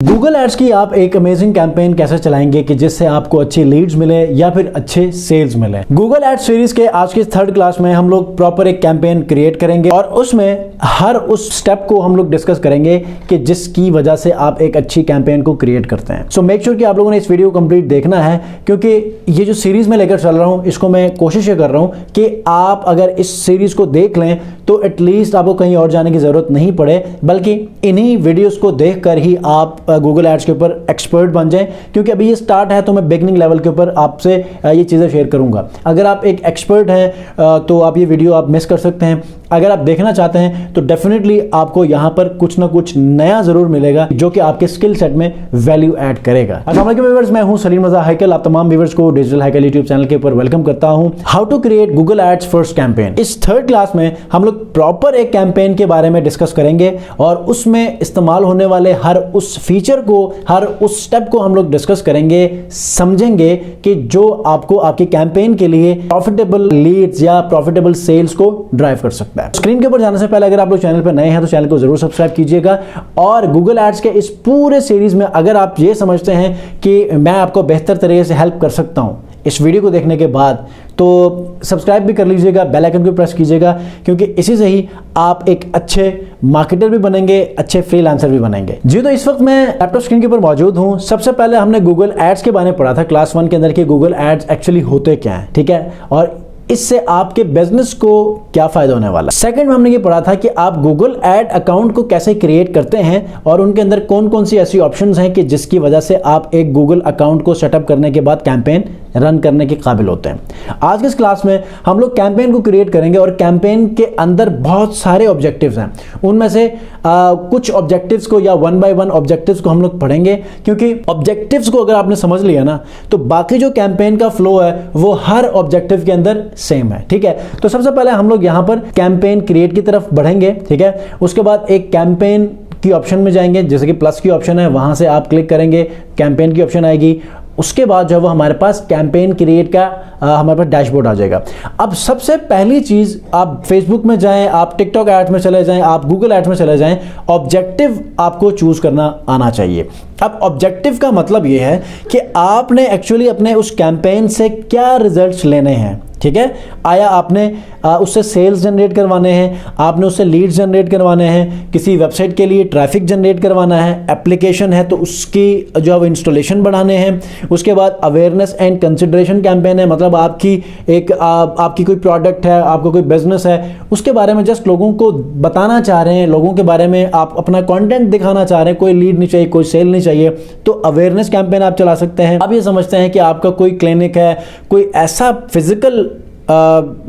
Google ads की आप एक अमेजिंग कैंपेन कैसे चलाएंगे कि जिससे आपको अच्छी लीड्स मिले या फिर अच्छे सेल्स मिले। गूगल एड्स सीरीज के आज की थर्ड क्लास में हम लोग प्रॉपर एक कैंपेन क्रिएट करेंगे और उसमें हर उस स्टेप को हम लोग डिस्कस करेंगे कि जिसकी वजह से आप एक अच्छी कैंपेन को क्रिएट करते हैं। सो मेक श्योर कि आप लोगों ने इस वीडियो को कंप्लीट देखना है, क्योंकि ये जो सीरीज में लेकर चल रहा हूं इसको मैं कोशिश ये कर रहा हूं कि आप अगर इस सीरीज को देख लें तो एटलीस्ट आपको कहीं और जाने की जरूरत नहीं पड़े, बल्कि इन्हीं वीडियोस को देखकर ही आप गूगल एड्स के ऊपर एक्सपर्ट बन जाएं। क्योंकि अभी ये स्टार्ट है तो मैं बिगनिंग लेवल के ऊपर आपसे ये चीज़ें शेयर करूंगा। अगर आप एक एक्सपर्ट हैं तो आप ये वीडियो आप मिस कर सकते हैं। अगर आप देखना चाहते हैं तो डेफिनेटली आपको यहाँ पर कुछ ना कुछ नया जरूर मिलेगा जो कि आपके स्किल सेट में वैल्यू ऐड करेगा। अस्सलाम वालेकुम व्यूअर्स, मैं हूं सलीम रज़ा हैकल। आप तमाम व्यूअर्स को डिजिटल हैकल यूट्यूब चैनल के ऊपर वेलकम करता हूं। How to create Google ads first campaign. इस थर्ड क्लास में हम लोग प्रॉपर एक कैंपेन के बारे में डिस्कस करेंगे और उसमें इस्तेमाल होने वाले हर उस फीचर को, हर उस स्टेप को हम लोग डिस्कस करेंगे, समझेंगे कि जो आपको आपके कैंपेन के लिए प्रॉफिटेबल लीड्स या प्रॉफिटेबल सेल्स को ड्राइव कर सकता है। स्क्रीन के ऊपर जाने से पहले अगर आप लोग चैनल पर नए हैं तो चैनल को जरूर सब्सक्राइब कीजिएगा। और गूगल एड्स के इस पूरे सीरीज में अगर आप ये समझते हैं कि मैं आपको बेहतर तरीके से हेल्प कर सकता हूं इस वीडियो को देखने के बाद, तो सब्सक्राइब भी कर लीजिएगा, बेल आइकन को प्रेस कीजिएगा, क्योंकि इसी से ही आप एक अच्छे मार्केटर भी बनेंगे, अच्छे फ्रीलांसर भी बनेंगे। जी तो इस वक्त मैं लैपटॉप स्क्रीन के ऊपर मौजूद हूं। सबसे पहले हमने गूगल एड्स के बारे में पढ़ा था क्लास 1 के अंदर कि गूगल एड्स एक्चुअली होते क्या हैं, ठीक है, और इससे आपके बिजनेस को क्या फायदा होने वाला। सेकंड में हमने ये पढ़ा था कि आप गूगल एड अकाउंट को कैसे क्रिएट करते हैं और उनके अंदर कौन कौन सी ऐसी ऑप्शंस हैं कि जिसकी वजह से आप एक गूगल अकाउंट को सेटअप करने के बाद कैंपेन रन करने के काबिल होते हैं। आज के इस क्लास में हम लोग कैंपेन को क्रिएट करेंगे और कैंपेन के अंदर बहुत सारे ऑब्जेक्टिव्स हैं। उनमें से कुछ ऑब्जेक्टिव्स को या 1 बाय 1 ऑब्जेक्टिव्स को हम लोग पढ़ेंगे, क्योंकि ऑब्जेक्टिव्स को अगर आपने समझ लिया ना तो बाकी जो कैंपेन का फ्लो है वो हर ऑब्जेक्टिव के अंदर सेम है, ठीक है। तो सबसे पहले हम लोग यहां पर कैंपेन क्रिएट की तरफ बढ़ेंगे, ठीक है। उसके बाद एक कैंपेन की ऑप्शन में जाएंगे, जैसे कि प्लस की ऑप्शन है, वहां से आप क्लिक करेंगे, कैंपेन की ऑप्शन आएगी। उसके बाद जो है वो हमारे पास कैंपेन क्रिएट का हमारे पास डैशबोर्ड आ जाएगा। अब सबसे पहली चीज, आप फेसबुक में जाएं, आप टिकटॉक एड्स में चले जाएं, आप गूगल एड्स में चले जाएं, ऑब्जेक्टिव आपको चूज करना आना चाहिए। अब ऑब्जेक्टिव का मतलब ये है कि आपने एक्चुअली अपने उस कैंपेन से क्या रिजल्ट्स लेने हैं, ठीक है। आया आपने उससे सेल्स जनरेट करवाने हैं, आपने उससे लीड्स जनरेट करवाने हैं, किसी वेबसाइट के लिए ट्रैफिक जनरेट करवाना है, एप्लीकेशन है तो उसकी जो है इंस्टॉलेशन बढ़ाने हैं। उसके बाद अवेयरनेस एंड कंसिडरेशन कैंपेन है, मतलब आपकी कोई प्रोडक्ट है, आपका कोई बिजनेस है, उसके बारे में जस्ट लोगों को बताना चाह रहे हैं, लोगों के बारे में आप अपना कंटेंट दिखाना चाह रहे हैं, कोई लीड नहीं चाहिए, कोई सेल नहीं चाहिए, तो अवेयरनेस कैंपेन आप चला सकते हैं। अब ये समझते हैं कि आपका कोई क्लिनिक है, कोई ऐसा फिजिकल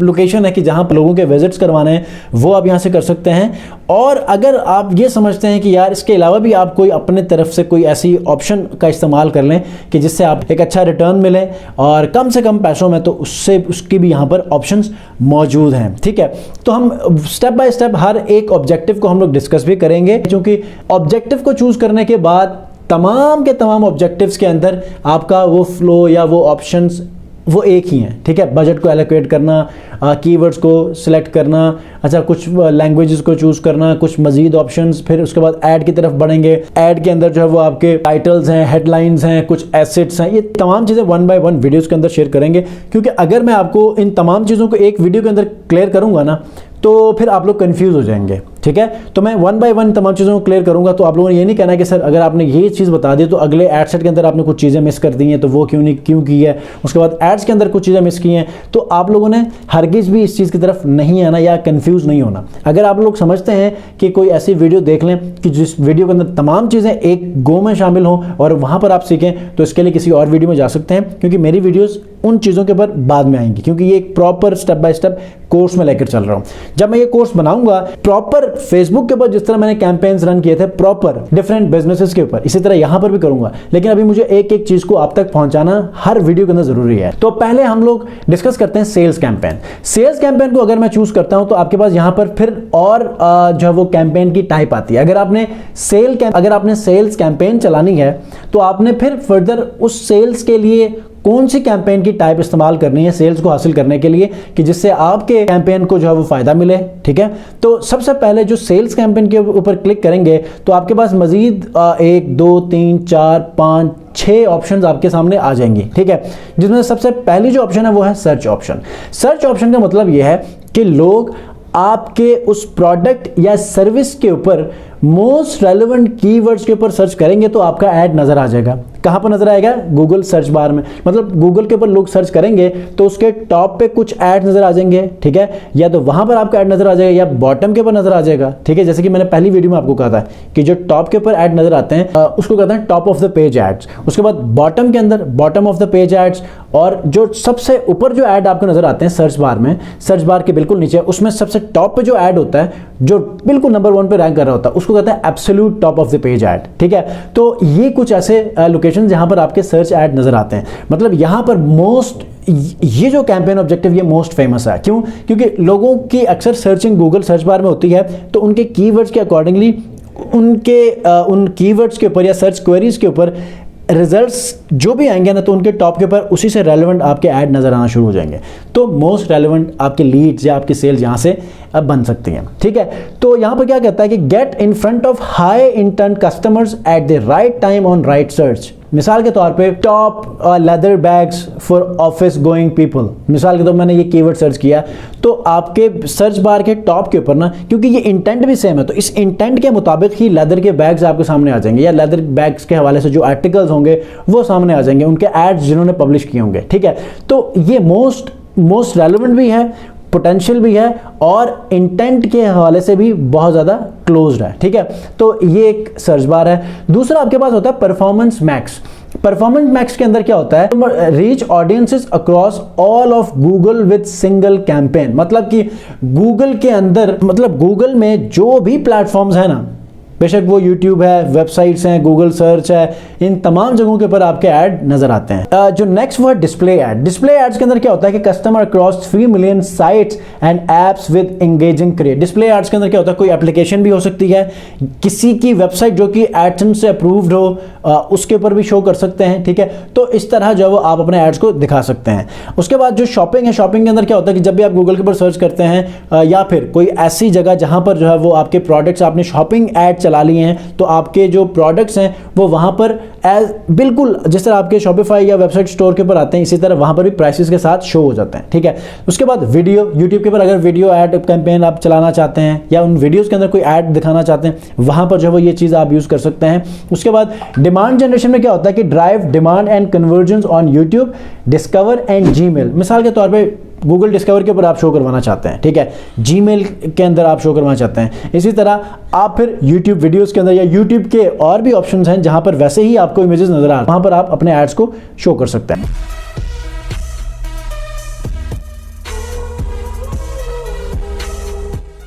लोकेशन है कि जहां पर लोगों के विजिट्स करवाने हैं, वो आप यहां से कर सकते हैं। और अगर आप ये समझते हैं कि यार इसके अलावा भी आप कोई अपने तरफ से कोई ऐसी ऑप्शन का इस्तेमाल कर लें कि जिससे आप एक अच्छा रिटर्न मिले और कम से कम पैसों में, तो उसकी भी यहां पर ऑप्शंस मौजूद हैं, ठीक है। तो हम स्टेप बाय स्टेप हर एक ऑब्जेक्टिव को हम लोग डिस्कस भी करेंगे, क्योंकि ऑब्जेक्टिव को चूज करने के बाद तमाम के तमाम ऑब्जेक्टिव्स के अंदर आपका वो फ्लो या वो ऑप्शंस वो एक ही हैं, ठीक है। बजट को एलोकेट करना, कीवर्ड्स को सिलेक्ट करना, अच्छा कुछ लैंग्वेजेस को चूज करना, कुछ मजीद ऑप्शंस, फिर उसके बाद ऐड की तरफ बढ़ेंगे। ऐड के अंदर जो है वो आपके टाइटल्स हैं, हेडलाइंस हैं, कुछ एसेट्स हैं, ये तमाम चीज़ें 1 बाय 1 वीडियोस के अंदर शेयर करेंगे। क्योंकि अगर मैं आपको इन तमाम चीज़ों को एक वीडियो के अंदर क्लियर करूंगा ना तो फिर आप लोग कंफ्यूज हो जाएंगे, ठीक है। तो मैं 1 बाय 1 तमाम चीज़ों को क्लियर करूंगा। तो आप लोगों ने ये नहीं कहना कि सर अगर आपने ये चीज़ बता दी तो अगले एड सेट के अंदर आपने कुछ चीज़ें मिस कर दी हैं, तो वो क्यों की है, उसके बाद एड्स के अंदर कुछ चीज़ें मिस की हैं, तो आप लोगों ने हरगिज़ भी इस चीज़ की तरफ नहीं आना या कंफ्यूज नहीं होना। अगर आप लोग समझते हैं कि कोई ऐसी वीडियो देख लें कि जिस वीडियो के अंदर तमाम चीज़ें एक गो में शामिल हों और वहाँ पर आप सीखें, तो इसके लिए किसी और वीडियो में जा सकते हैं, क्योंकि मेरी वीडियोज़ उन चीज़ों के ऊपर बाद में आएंगी, क्योंकि ये एक proper step by step course में लेकर चल रहा हूँ। जब मैं ये कोर्स बनाऊंगा प्रॉपर फेसबुक के ऊपर, जिस तरह मैंने कैंपेन्स रन किए थे प्रॉपर डिफरेंट बिजनेसेस के ऊपर, इसी तरह यहां पर भी करूंगा। लेकिन अभी मुझे एक एक चीज को आप तक पहुंचाना हर वीडियो के अंदर जरूरी है। तो पहले हम लोग डिस्कस करते हैं सेल्स कैंपेन। सेल्स कैंपेन को अगर मैं चूज करता हूं तो आपके पास यहां पर फिर और जो है वो कैंपेन की टाइप आती है। अगर आपने सेल्स कैंपेन चलानी है तो आपने फिर फर्दर उस सेल्स के लिए कौन सी कैंपेन की टाइप इस्तेमाल करनी है सेल्स को हासिल करने के लिए कि जिससे आपके कैंपेन को जो है वो फायदा मिले। ठीक है, तो सबसे पहले जो सेल्स कैंपेन के ऊपर क्लिक करेंगे तो आपके पास मजीद 1 2 3 4 5 6 ऑप्शंस आपके सामने आ जाएंगी। ठीक है, जिसमें सबसे पहली जो ऑप्शन है वो है सर्च ऑप्शन। सर्च ऑप्शन का मतलब यह है कि लोग आपके उस प्रोडक्ट या सर्विस के ऊपर मोस्ट रेलेवेंट कीवर्ड्स के ऊपर सर्च करेंगे तो आपका ऐड नजर आ जाएगा। कहां पर नजर आएगा? गूगल सर्च बार में। मतलब गूगल के ऊपर लोग सर्च करेंगे तो उसके टॉप पे कुछ ऐड नजर आ जाएंगे। ठीक है, या तो वहां पर आपका ऐड नजर आ जाएगा या बॉटम के ऊपर नजर आ जाएगा। ठीक है, जैसे कि मैंने पहली वीडियो में आपको कहा था कि जो टॉप के ऊपर ऐड नजर आते हैं उसको कहते हैं top of the page ads. उसके बाद बॉटम के अंदर bottom of the page ads, और जो सबसे ऊपर जो ऐड आपको नजर आते हैं सर्च बार में, सर्च बार के बिल्कुल नीचे, उसमें सबसे टॉप पे जो ऐड होता है जो बिल्कुल नंबर 1 पे रैंक कर रहा होता है उसको कहते हैं absolute top of the page add. ठीक है, तो ये कुछ ऐसे लोकेशन जहां पर आपके सर्च ऐड नजर आते हैं। मतलब यहां पर मोस्ट, ये जो कैंपेन ऑब्जेक्टिव ये मोस्ट फेमस है। क्यों? क्योंकि लोगों की अक्सर सर्चिंग गूगल सर्च बार में होती है, तो उनके कीवर्ड्स के अकॉर्डिंगली उनके उन कीवर्ड्स के ऊपर या सर्च क्वेरीज के ऊपर रिजल्ट्स जो भी आएंगे ना तो उनके टॉप के ऊपर उसी से रेलेवेंट आपके ऐड नजर आना शुरू हो जाएंगे। तो मोस्ट रेलेवेंट आपके लीड्स या आपकी सेल्स यहां से अब बन सकती हैं। ठीक है, तो यहां पर क्या कहता है कि get in front of high intent customers at the right time on right search. मिसाल के तौर पे top leather bags for office going people, मिसाल के तौर मैंने ये कीवर्ड सर्च किया तो आपके सर्च बार के टॉप के ऊपर ना, क्योंकि ये इंटेंट भी सेम है तो इस इंटेंट के मुताबिक ही लेदर के बैग्स आपके सामने आ जाएंगे, या लेदर बैग्स के हवाले से जो आर्टिकल्स होंगे वो सामने आ जाएंगे, उनके एड्स जिन्होंने पब्लिश किए होंगे। ठीक है, तो ये मोस्ट रेलेवेंट भी है, पोटेंशियल भी है, और इंटेंट के हवाले से भी बहुत ज़्यादा क्लोज्ड है। ठीक है, तो ये एक सर्च बार है। दूसरा आपके पास होता है परफॉर्मेंस मैक्स। परफॉर्मेंस मैक्स के अंदर क्या होता है? Reach audiences across all of Google with single campaign. मतलब कि गूगल के अंदर, मतलब गूगल में जो भी प्लेटफॉर्म्स है ना, बेशक वो यूट्यूब है, वेबसाइट्स हैं, गूगल सर्च है, इन तमाम जगहों के ऊपर आपके ऐड नजर आते हैं। जो नेक्स्ट वो है डिस्प्ले ऐड। डिस्प्ले एड्स के अंदर क्या होता है कि customer across 3 million sites and apps with engaging create. Display ads के अंदर क्या होता है? कोई एप्लीकेशन भी हो सकती है, किसी की वेबसाइट जो कि एडसेंस से अप्रूव्ड हो उसके ऊपर भी शो कर सकते हैं। ठीक है, तो इस तरह जो है वो आप अपने एड्स को दिखा सकते हैं। उसके बाद जो शॉपिंग है, शॉपिंग के अंदर क्या होता है कि जब भी आप गूगल के ऊपर सर्च करते हैं या फिर कोई ऐसी जगह जहां पर जो है वो आपके प्रोडक्ट्स, आपने शॉपिंग ऐड चला लिए हैं तो आपके जो प्रोडक्ट्स हैं वो वहां पर बिल्कुल जिस तरह आपके शॉपिफाई या वेबसाइट स्टोर के ऊपर आते हैं इसी तरह वहां पर भी प्राइसेस के साथ शो हो जाते हैं। ठीक है, उसके बाद वीडियो, यूट्यूब के ऊपर अगर वीडियो ऐड कैंपेन आप चलाना चाहते हैं या उन वीडियोस के अंदर कोई ऐड दिखाना चाहते हैं वहां पर जो है वो ये चीज आप यूज कर सकते हैं। उसके बाद डिमांड जनरेशन में क्या होता है कि drive demand and conversion on YouTube, discover and Gmail. मिसाल के तौर पर गूगल डिस्कवर के ऊपर आप शो करवाना चाहते हैं। ठीक है, जीमेल के अंदर आप शो करवाना चाहते हैं। इसी तरह आप फिर यूट्यूब वीडियोस के अंदर या यूट्यूब के और भी ऑप्शंस हैं जहां पर वैसे ही आपको इमेजेस नजर आ रहे हैं, वहां पर आप अपने एड्स को शो कर सकते हैं।